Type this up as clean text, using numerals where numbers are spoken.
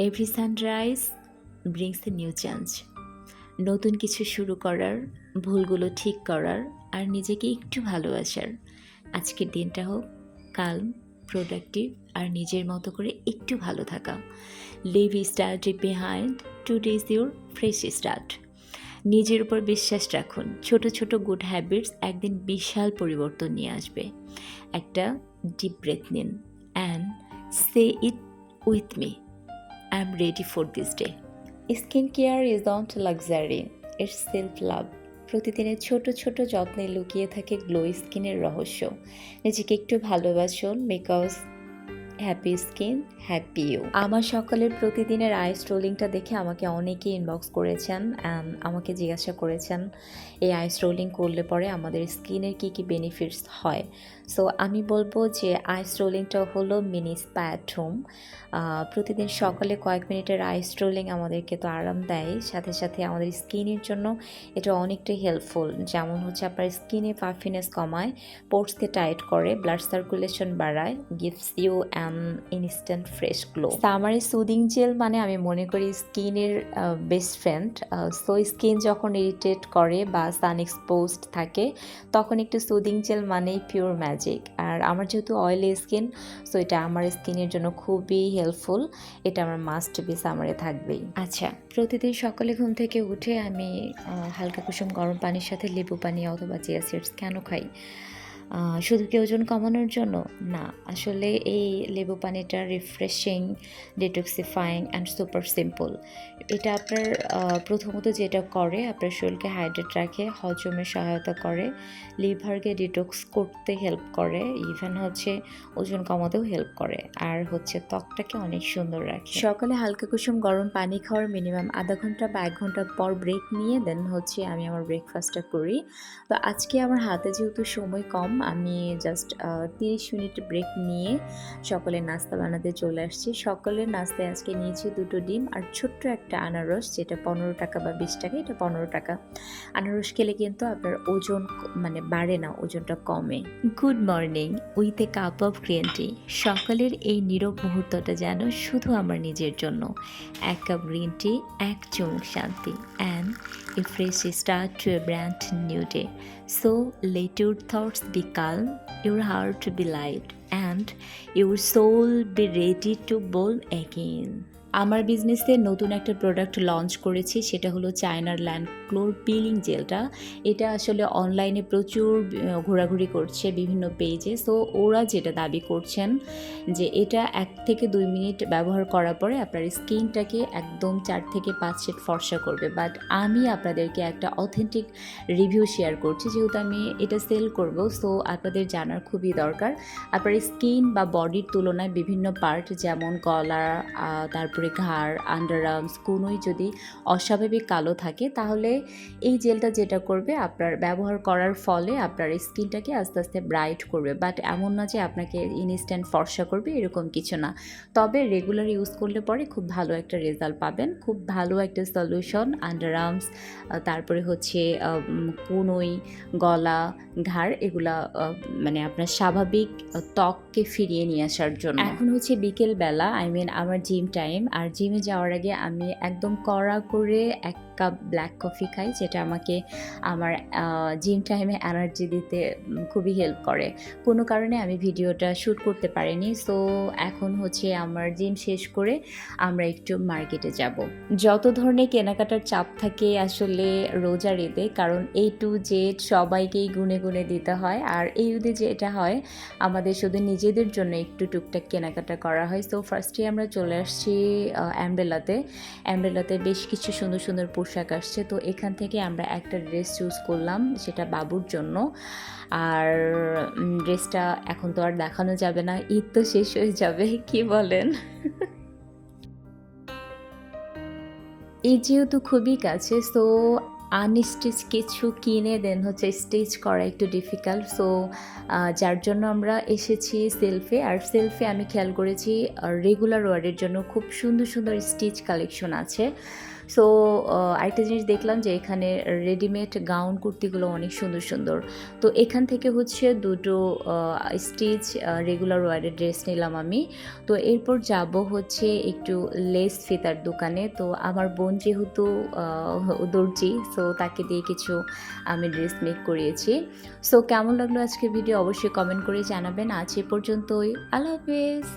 Every sunrise brings a new chance. নতুন কিছু শুরু করার, ভুলগুলো ঠিক করার আর নিজেকে একটু ভালোবাসার। আজকের দিনটা হোক কাল, প্রোডাক্টিভ আর নিজের মতো করে একটু ভালো থাকা। Leave start behind, today is your fresh start. নিজের উপর বিশ্বাস রাখুন, ছোট ছোট গুড হ্যাবিটস একদিন বিশাল পরিবর্তন নিয়ে আসবে। একটা ডিপ ব্রেথ নিন and say it with me, I am ready for this day. Skin care is not luxury, it's self love. প্রতিদিনের ছোট ছোট যত্নে লুকিয়ে থাকে গ্লো স্কিনের রহস্য। নিজেকে একটু ভালোবাসুন, because happy skin happy you. আমার সকালের প্রতিদিনের আইস রোলিংটা দেখে আমাকে অনেকেই ইনবক্স করেছেন অ্যান্ড আমাকে জিজ্ঞাসা করেছেন এই আইস রোলিং করলে পরে আমাদের স্কিনের কী কী বেনিফিটস হয়। সো আমি বলবো যে আইস রোলিংটা হলো মিনি স্পা অ্যাট হোম। প্রতিদিন সকালে কয়েক মিনিটের আইস রোলিং আমাদেরকে তো আরাম দেয়, সাথে সাথে আমাদের স্কিনের জন্য এটা অনেকটাই হেল্পফুল। যেমন হচ্ছে আপনার স্কিনে পাফিনেস কমায়, পোর্সকে টাইট করে, ব্লাড সার্কুলেশন বাড়ায়, gives you an instant fresh glow. সামারে সুদিং জেল মানে আমি মনে করি স্কিনের বেস্ট ফ্রেন্ড। সো স্কিন যখন ইরিটেট করে বা সান এক্সপোজড থাকে তখন একটু সুদিং জেল মানেই পিওর ম্যাজিক। আর আমার যেহেতু অয়েলি স্কিন, সো এটা আমার স্কিনের জন্য খুবই হেল্পফুল। এটা আমার মাস্ট বি সামারে থাকবেই। আচ্ছা, প্রতিদিন সকালে ঘুম থেকে উঠে আমি হালকা কুসুম গরম পানির সাথে লেবু পানি অথবা চিয়া সিডস কেন খাই? শুধু কি ওজন কমানোর জন্য? না, আসলে এই লেবু পানিটা refreshing, detoxifying and super simple. এটা আপনার প্রথমত যেটা করে আপনার শরীরকে হাইড্রেট রাখে, হজমে সহায়তা করে, লিভারকে ডিটক্স করতে হেল্প করে, ইভেন হচ্ছে ওজন কমাতেও হেল্প করে, আর হচ্ছে ত্বকটাকে অনেক সুন্দর রাখে। সকালে হালকা কুসুম গরম পানি খাওয়ার মিনিমাম আধা ঘন্টা বা 1 ঘন্টা পর ব্রেক নিয়ে দেন হচ্ছে আমি আমার ব্রেকফাস্টটা করি। তো আজকে আমার হাতে যেহেতু সময় কম, আমি জাস্ট 30 মিনিট ব্রেক নিয়ে সকালের নাস্তা বানাতে চলে আসছি। সকালের নাস্তায় আজকে নিয়েছি 2টো ডিম আর ছোট্ট একটা আনারস, যেটা 15 টাকা বা 20 টাকা, এটা 15 টাকা। আনারস খেলে কিন্তু আপনার ওজন মানে বাড়ে না, ওজনটা কমে। Good morning with a cup of green tea. সকালের এই নীরব মুহূর্তটা যেন শুধু আমার নিজের জন্য। 1 কাপ গ্রিন টি, 1 চুমুক শান্তি, and a fresh start to a brand new day. So let your thoughts be calm, your heart be light, and your soul be ready to bold again. আমার বিজনেসে নতুন একটা প্রোডাক্ট লঞ্চ করেছি, সেটা হলো চায়নার ল্যান্ড ক্লোর পিলিং জেলটা। এটা আসলে অনলাইনে প্রচুর ঘোরাঘুরি করছে বিভিন্ন পেজে। সো ওরা যেটা দাবি করছেন যে এটা 1 থেকে 2 মিনিট ব্যবহার করার পরে আপনার স্কিনটাকে একদম 4 থেকে 5 শেড ফর্সা করবে। বাট আমি আপনাদেরকে একটা অথেন্টিক রিভিউ শেয়ার করছি, যেহেতু আমি এটা সেল করব। সো আপনাদের জানার খুবই দরকার। আপনার স্কিন বা বডির তুলনায় বিভিন্ন পার্ট যেমন গলা, তারপরে ঘাড়, আন্ডার আর্মস, কোনোই যদি অস্বাভাবিক কালো থাকে, তাহলে এই জেলটা যেটা করবে আপনার ব্যবহার করার ফলে আপনার স্কিনটাকে আস্তে আস্তে ব্রাইট করবে। বাট এমন না যে আপনাকে ইনস্ট্যান্ট ফর্সা করবে, এরকম কিছু না। তবে রেগুলার ইউজ করলে পরে খুব ভালো একটা রেজাল্ট পাবেন, খুব ভালো একটা সলিউশন আন্ডার আর্মস, তারপরে হচ্ছে কোনোই, গলা, ঘাড়, এগুলা মানে আপনার স্বাভাবিক ত্বককে ফিরিয়ে নিয়ে আসার জন্য। এখন হচ্ছে বিকেলবেলা, আমার জিম টাইম। আর জিমে যাওয়ার আগে আমি একদম কড়া করে 1 কাপ ব্ল্যাক কফি খাই, যেটা আমাকে আমার জিম টাইমে এনার্জি দিতে খুবই হেল্প করে। কোনো কারণে আমি ভিডিওটা শ্যুট করতে পারিনি। সো এখন হচ্ছে আমার জিম শেষ করে আমরা একটু মার্কেটে যাব। যত ধরনের কেনাকাটার চাপ থাকে আসলে রোজার ঈদে, কারণ A to Z সবাইকেই গুনে গুনে দিতে হয়। আর এই ঈদে যেটা হয়, আমাদের শুধু নিজেদের জন্য একটু টুকটাক কেনাকাটা করা হয়। সো ফার্স্টে আমরা চলে আসছি অ্যাম্ব্রেলাতে বেশ কিছু সুন্দর সুন্দর পোশাক আসছে। তো এখান থেকে আমরা একটা ড্রেস চুজ করলাম, সেটা বাবুর জন্য। আর ড্রেসটা এখন তো আর দেখানো যাবে না, ঈদ তো শেষ হয়ে যাবে, কি বলেন? ঈদ যেহেতু খুবই কাছে, সো আনস্টিচ কিছু কিনে দেন হচ্ছে স্টিচ করা একটু ডিফিকাল্ট। সো যার জন্য আমরা এসেছি সেলফে। আর সেলফে আমি খেয়াল করেছি রেগুলার ওয়ারের জন্য খুব সুন্দর সুন্দর স্টিচ কালেকশন আছে। সো আরেকটা জিনিস দেখলাম যে এখানে রেডিমেড গাউন কুর্তিগুলো অনেক সুন্দর সুন্দর। তো এখান থেকে হচ্ছে দুটো স্টিচ রেগুলার ওয়ারের ড্রেস নিলাম আমি। তো এরপর যাব হচ্ছে একটু লেস ফিতার দোকানে। তো আমার বোন যেহেতু দর্জি, সো তাকে দিয়ে কিছু আমি ড্রেস মেক করিয়েছি। সো কেমন লাগলো আজকের ভিডিও অবশ্যই কমেন্ট করে জানাবেন। আজ এ পর্যন্তই। আল্লাহ হাফেজ।